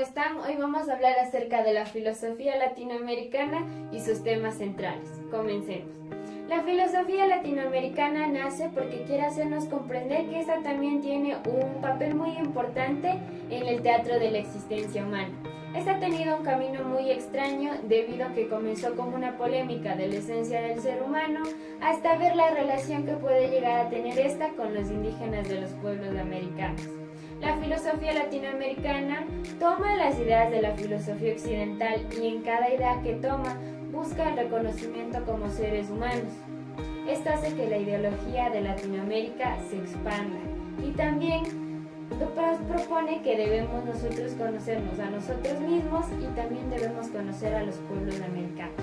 están? Hoy vamos a hablar acerca de la filosofía latinoamericana y sus temas centrales. Comencemos. La filosofía latinoamericana nace porque quiere hacernos comprender que esta también tiene un papel muy importante en el teatro de la existencia humana. Esta ha tenido un camino muy extraño debido a que comenzó como una polémica de la esencia del ser humano hasta ver la relación que puede llegar a tener esta con los indígenas de los pueblos americanos. La filosofía latinoamericana toma las ideas de la filosofía occidental y en cada idea que toma busca el reconocimiento como seres humanos. Esto hace que la ideología de Latinoamérica se expanda y también propone que debemos nosotros conocernos a nosotros mismos y también debemos conocer a los pueblos americanos.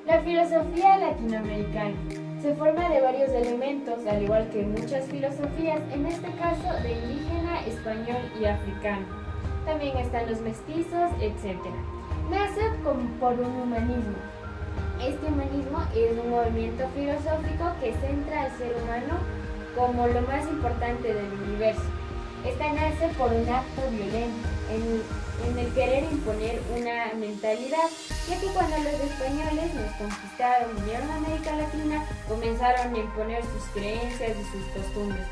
La filosofía latinoamericana se forma de varios elementos, al igual que muchas filosofías, en este caso de indígena, español y africano. También están los mestizos, etc. Nace por un humanismo. Este humanismo es un movimiento filosófico que centra al ser humano como lo más importante del universo. Esta nace por un acto violento, en el querer imponer una mentalidad, ya que cuando los españoles nos conquistaron, vinieron a América Latina, comenzaron a imponer sus creencias y sus costumbres.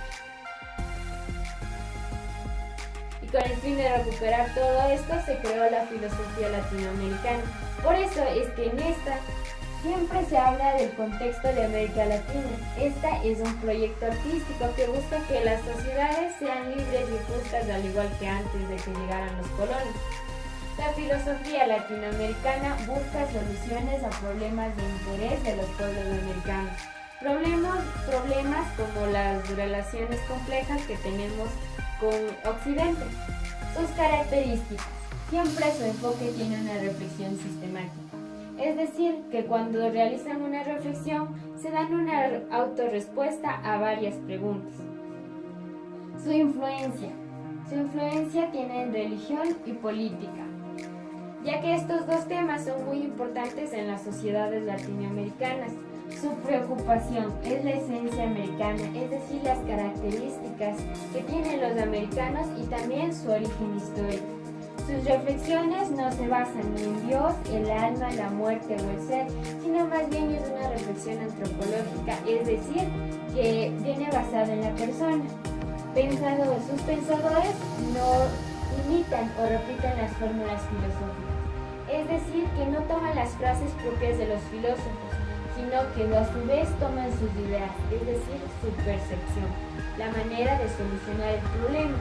Y con el fin de recuperar todo esto se creó la filosofía latinoamericana. Por eso es que en esta siempre se habla del contexto de América Latina. Esta es un proyecto artístico que busca que las sociedades sean libres y justas al igual que antes de que llegaran los colonos. La filosofía latinoamericana busca soluciones a problemas de interés de los pueblos americanos. Problemas como las relaciones complejas que tenemos con Occidente. Sus características. Siempre su enfoque tiene una reflexión sistemática. Es decir, que cuando realizan una reflexión, se dan una autorrespuesta a varias preguntas. Su influencia. Su influencia tiene en religión y política, ya que estos dos temas son muy importantes en las sociedades latinoamericanas. Su preocupación es la esencia americana, es decir, las características que tienen los americanos y también su origen histórico. Sus reflexiones no se basan ni en Dios, el alma, la muerte o el ser, sino más bien es una reflexión antropológica, es decir, que viene basada en la persona. Sus pensadores no imitan o repiten las fórmulas filosóficas, es decir, que no toman las frases propias de los filósofos, sino que a su vez toman sus ideas, es decir, su percepción, la manera de solucionar el problema.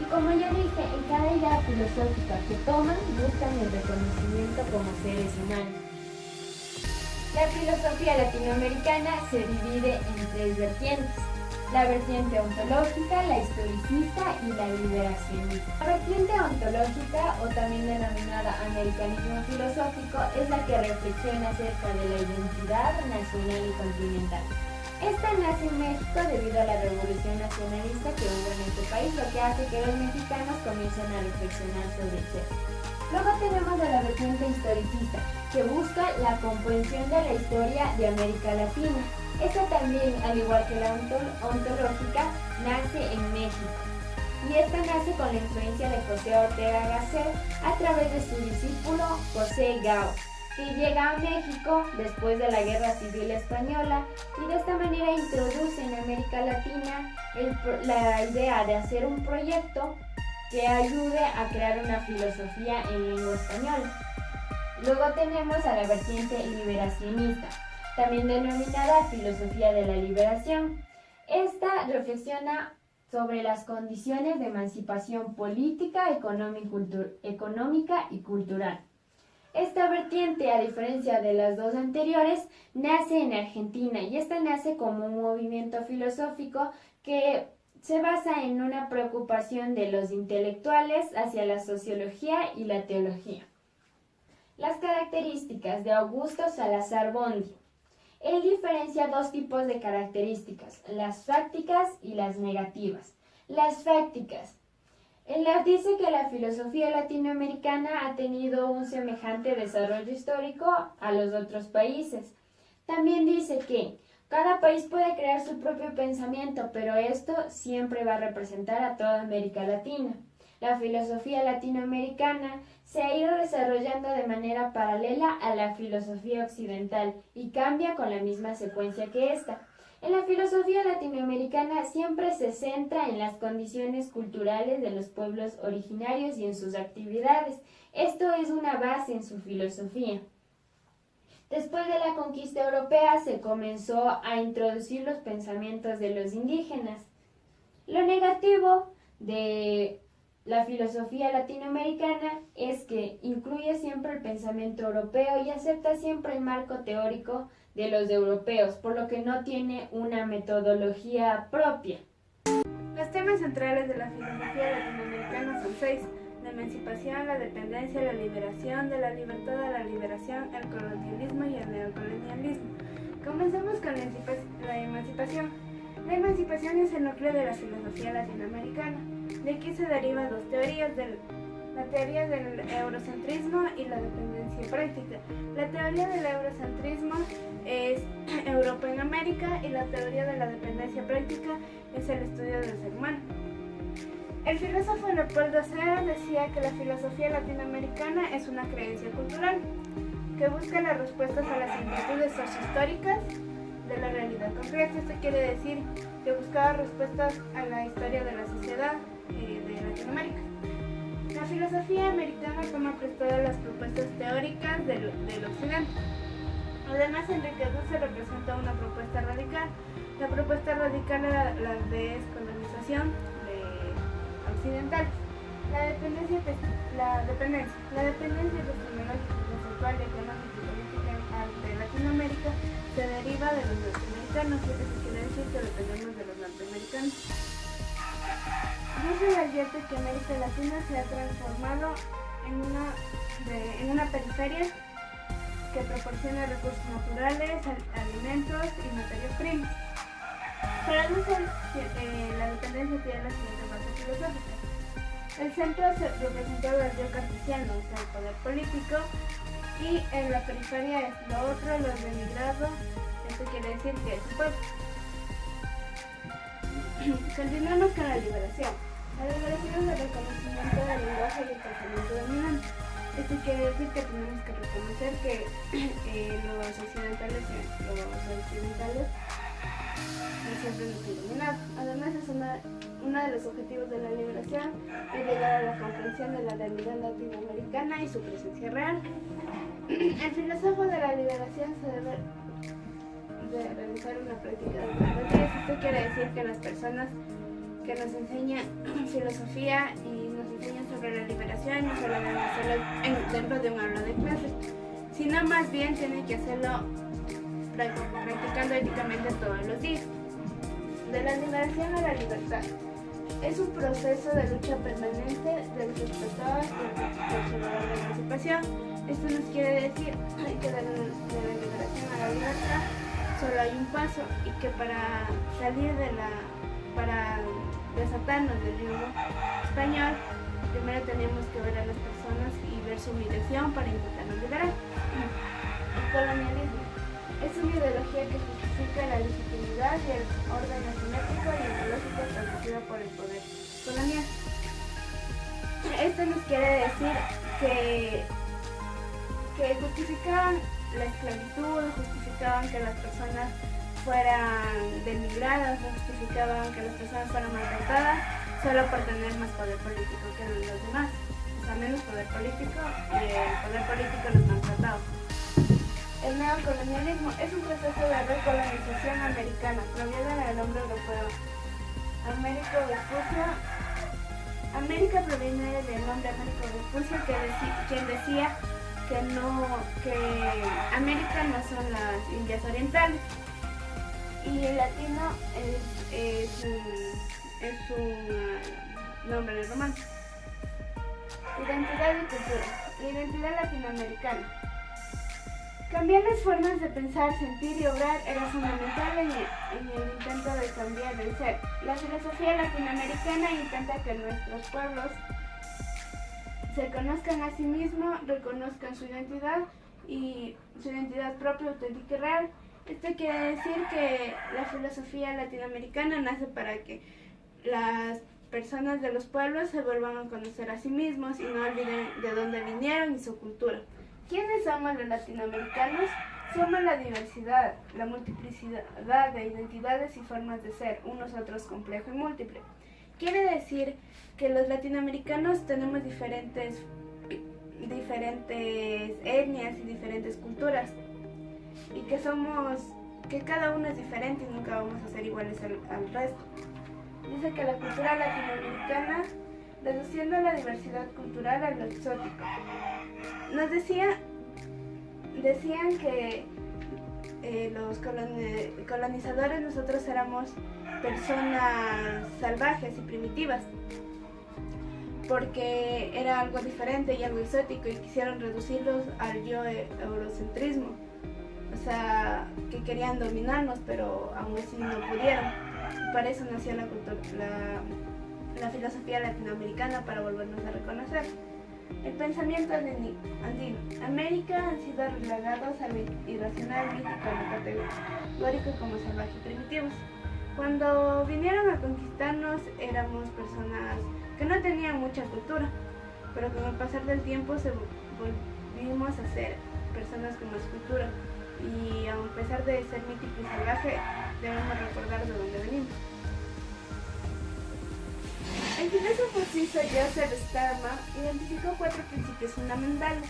Y como ya dije, en cada idea filosófica que toman, buscan el reconocimiento como seres humanos. La filosofía latinoamericana se divide en tres vertientes: la vertiente ontológica, la historicista y la liberacionista. La vertiente ontológica, o también denominada americanismo filosófico, es la que reflexiona acerca de la identidad nacional y continental. Esta nace en México debido a la revolución nacionalista que hubo en este país, lo que hace que los mexicanos comiencen a reflexionar sobre el ser. Luego tenemos a la vertiente historicista, que busca la comprensión de la historia de América Latina. Esta también, al igual que la ontológica, nace en México. Y esta nace con la influencia de José Ortega Gasset a través de su discípulo José Gao, que llega a México después de la Guerra Civil Española y de esta manera introduce en América Latina la idea de hacer un proyecto que ayude a crear una filosofía en lengua española. Luego tenemos a la vertiente liberacionista, también denominada filosofía de la liberación. Esta reflexiona sobre las condiciones de emancipación política, económica y cultural. Esta vertiente, a diferencia de las dos anteriores, nace en Argentina y esta nace como un movimiento filosófico que se basa en una preocupación de los intelectuales hacia la sociología y la teología. Las características de Augusto Salazar Bondy. Él diferencia dos tipos de características, las fácticas y las negativas. Las fácticas. Él dice que la filosofía latinoamericana ha tenido un semejante desarrollo histórico a los otros países. También dice que cada país puede crear su propio pensamiento, pero esto siempre va a representar a toda América Latina. La filosofía latinoamericana se ha ido desarrollando de manera paralela a la filosofía occidental y cambia con la misma secuencia que esta. En la filosofía latinoamericana siempre se centra en las condiciones culturales de los pueblos originarios y en sus actividades. Esto es una base en su filosofía. Después de la conquista europea se comenzó a introducir los pensamientos de los indígenas. Lo negativo de la filosofía latinoamericana es que incluye siempre el pensamiento europeo y acepta siempre el marco teórico de los europeos, por lo que no tiene una metodología propia. Los temas centrales de la filosofía latinoamericana son 6: la emancipación, la dependencia, la liberación, de la libertad a la liberación, el colonialismo y el neocolonialismo. Comencemos con la emancipación. La emancipación es el núcleo de la filosofía latinoamericana. De aquí se derivan dos teorías, la teoría del eurocentrismo y la dependencia práctica. La teoría del eurocentrismo es Europa en América y la teoría de la dependencia práctica es el estudio del ser humano. El filósofo Leopoldo Sea decía que la filosofía latinoamericana es una creencia cultural que busca las respuestas a las inquietudes sociohistóricas de la realidad concreta. Esto quiere decir que buscaba respuestas a la historia de la sociedad de Latinoamérica. La filosofía americana toma prestadas las propuestas teóricas del occidente. Además, Enrique Dussel representa una propuesta radical. La propuesta radical era la descolonización occidental. La dependencia epistemológica, conceptual, económica y política de Latinoamérica se deriva de los norteamericanos, y eso quiere decir que dependemos de los norteamericanos. Dussel advierte que América Latina se ha transformado en una periferia que proporciona recursos naturales, alimentos y materias primas. Para Dussel, la dependencia tiene la siguiente base filosófica. El centro es representado del yo cartesiano, o sea, el poder político, y en la periferia es lo otro, lo denigrado. Esto quiere decir que es un pueblo. Continuamos con la liberación. La liberación es el reconocimiento del lenguaje y el pensamiento dominante. Esto quiere decir que tenemos que reconocer que los occidentales no siempre nos han dominado. Además, es uno de los objetivos de la liberación es llegar a la comprensión de la realidad latinoamericana y su presencia real. El filósofo de la liberación se debe de realizar una práctica de pedagogía. Esto quiere decir que las personas que nos enseñan filosofía y nos enseñan sobre la liberación no solo deben hacerlo dentro de un aula de clase, sino más bien tienen que hacerlo practicando éticamente todos los días. De la liberación a la libertad. Es un proceso de lucha permanente del respetar y el la emancipación. Esto nos quiere decir que de la liberación a la libertad solo hay un paso, y que para salir para desatarnos del yugo español, primero tenemos que ver a las personas y ver su humillación para intentarnos liberar. El colonialismo es una ideología que justifica la legitimidad y el orden asimétrico y ideológico establecido por el poder colonial. Esto nos quiere decir que justificaban la esclavitud, justificaban que las personas fueran denigradas, justificaban que las personas fueran maltratadas solo por tener más poder político que los demás, o sea, menos poder político, y el poder político los maltrataba. El neocolonialismo es un proceso de recolonización americana, proviene del nombre europeo. América proviene del nombre Américo Vespucio, quien decía que América no son las Indias Orientales. Y el latino es un nombre romano. Identidad y cultura. La identidad latinoamericana. Cambiar las formas de pensar, sentir y obrar era fundamental en el intento de cambiar el ser. La filosofía latinoamericana intenta que nuestros pueblos se conozcan a sí mismos, reconozcan su identidad y su identidad propia, auténtica y real. Esto quiere decir que la filosofía latinoamericana nace para que las personas de los pueblos se vuelvan a conocer a sí mismos y no olviden de dónde vinieron y su cultura. ¿Quiénes somos los latinoamericanos? Somos la diversidad, la multiplicidad de identidades y formas de ser, un nosotros complejo y múltiple. Quiere decir que los latinoamericanos tenemos diferentes etnias y diferentes culturas y que cada uno es diferente y nunca vamos a ser iguales al resto. Dice que la cultura latinoamericana, reduciendo la diversidad cultural a lo exótico. Decían que los colonizadores nosotros éramos personas salvajes y primitivas porque era algo diferente y algo exótico y quisieron reducirlos al eurocentrismo, o sea, que querían dominarnos pero aún así no pudieron. Para eso nació la filosofía latinoamericana, para volvernos a reconocer. El pensamiento andino. América han sido relegados al irracional, mítico, lo categórico como salvaje y primitivos. Cuando vinieron a conquistarnos éramos personas que no tenían mucha cultura, pero con el pasar del tiempo volvimos a ser personas con más cultura y a pesar de ser mítico y salvaje debemos recordar de dónde venimos. El filósofo suizo Joseph Stalman identificó 4 principios fundamentales: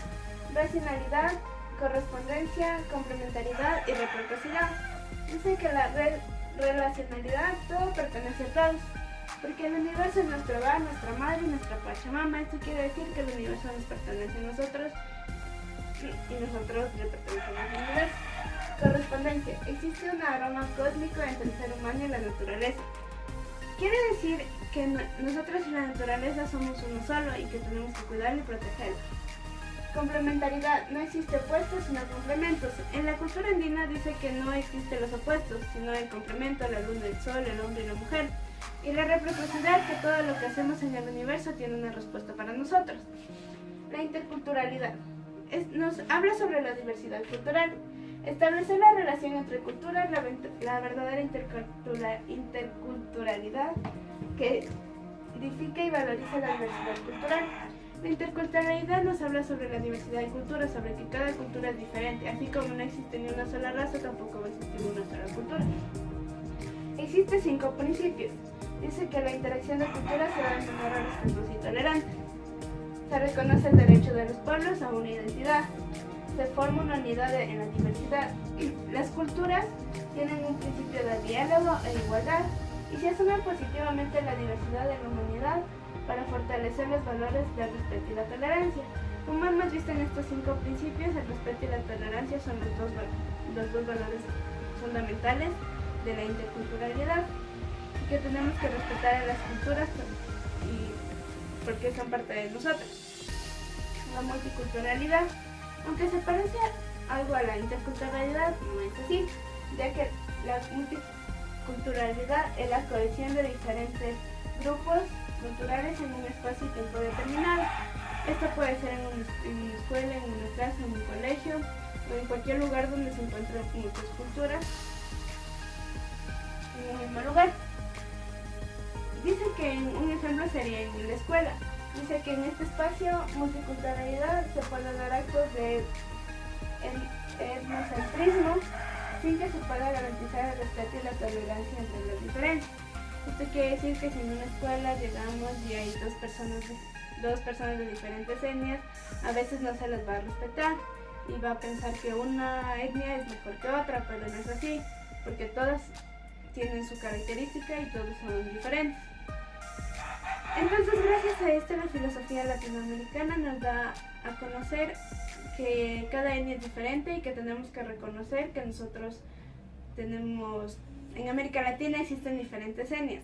racionalidad, correspondencia, complementariedad y reciprocidad. Dice que la relacionalidad, todo pertenece a todos, porque el universo es nuestro hogar, nuestra madre y nuestra Pachamama. Esto quiere decir que el universo nos pertenece a nosotros y nosotros le pertenecemos al universo. Correspondencia. Existe un aroma cósmico entre el ser humano y la naturaleza. Quiere decir que nosotros y la naturaleza somos uno solo y que tenemos que cuidarlo y protegerlo. Complementariedad. No existe opuestos sino complementos. En la cultura andina dice que no existen los opuestos, sino el complemento, la luna, el sol, el hombre y la mujer. Y la reciprocidad, que todo lo que hacemos en el universo tiene una respuesta para nosotros. La interculturalidad. Nos habla sobre la diversidad cultural. Establecer la relación entre culturas, la verdadera interculturalidad que edifica y valoriza la diversidad cultural. La interculturalidad nos habla sobre la diversidad de culturas, sobre que cada cultura es diferente, así como no existe ni una sola raza, tampoco va a existir una sola cultura. Existen 5 principios. Dice que la interacción de culturas se da de manera respetuosa y tolerante. Se reconoce el derecho de los pueblos a una identidad. Se forma una unidad en la diversidad. Las culturas tienen un principio de diálogo e igualdad y se asume positivamente la diversidad de la humanidad para fortalecer los valores del respeto y la tolerancia. Como hemos visto en estos 5 principios, el respeto y la tolerancia son los dos valores fundamentales de la interculturalidad y que tenemos que respetar a las culturas porque son parte de nosotros. La multiculturalidad. Aunque se parece algo a la interculturalidad, no es así, ya que la multiculturalidad es la cohesión de diferentes grupos culturales en un espacio y tiempo determinado. Esto puede ser en una escuela, en una casa, en un colegio o en cualquier lugar donde se encuentren muchas culturas en un mismo lugar. Dice que un ejemplo sería en la escuela. Dice que en este espacio multiculturalidad se pueden dar actos de etnocentrismo sin que se pueda garantizar el respeto y la tolerancia entre las diferencias. Esto quiere decir que si en una escuela llegamos y hay dos personas de diferentes etnias, a veces no se les va a respetar y va a pensar que una etnia es mejor que otra, pero no es así, porque todas tienen su característica y todos son diferentes. Entonces, gracias a esto, la filosofía latinoamericana nos da a conocer que cada etnia es diferente y que tenemos que reconocer que nosotros tenemos, en América Latina existen diferentes etnias.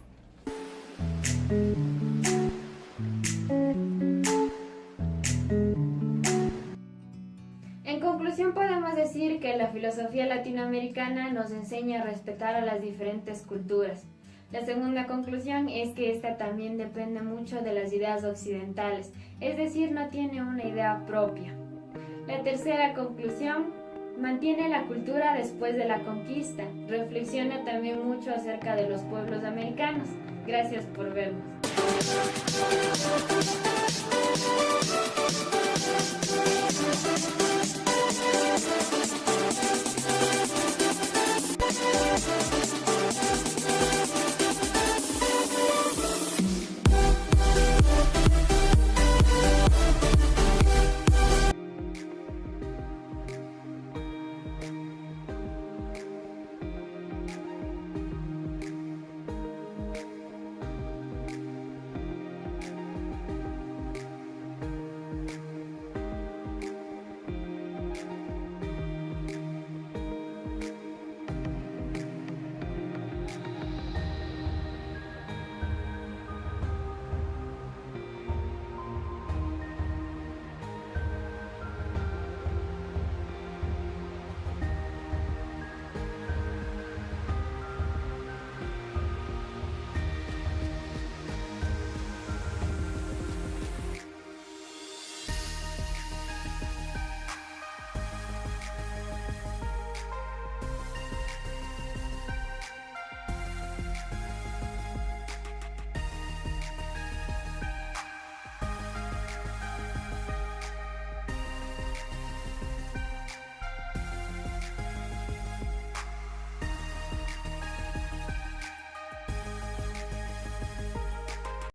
En conclusión, podemos decir que la filosofía latinoamericana nos enseña a respetar a las diferentes culturas. La segunda conclusión es que esta también depende mucho de las ideas occidentales, es decir, no tiene una idea propia. La tercera conclusión mantiene la cultura después de la conquista. Reflexiona también mucho acerca de los pueblos americanos. Gracias por vernos.